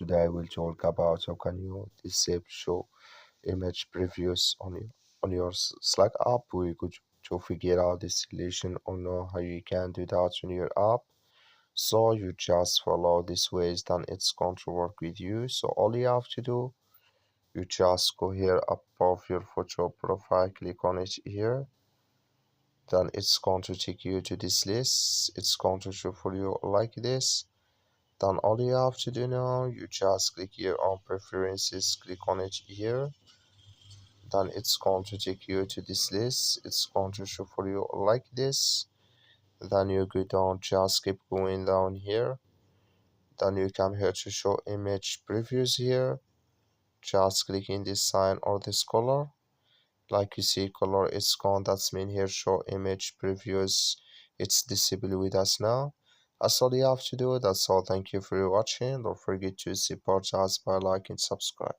Today I will talk about how can you disable show image previews on your Slack app. We could to figure out this solution or know how you can do that on your app. So you just follow these ways, then it's going to work with you. So all you have to do, you just go here above your photo profile, click on it here. Then it's going to take you to this list. It's going to show for you like this. Then all you have to do now, you just click here on preferences, click on it here. Then it's going to take you to this list. It's going to show for you like this. Then you go down, just keep going down here. Then you come here to show image previews here. Just click in this sign or this color. Like you see color it's gone, that's mean here show image previews, it's disabled with us now. That's all you have to do. That's all. Thank you for watching. Don't forget to support us by liking, subscribe.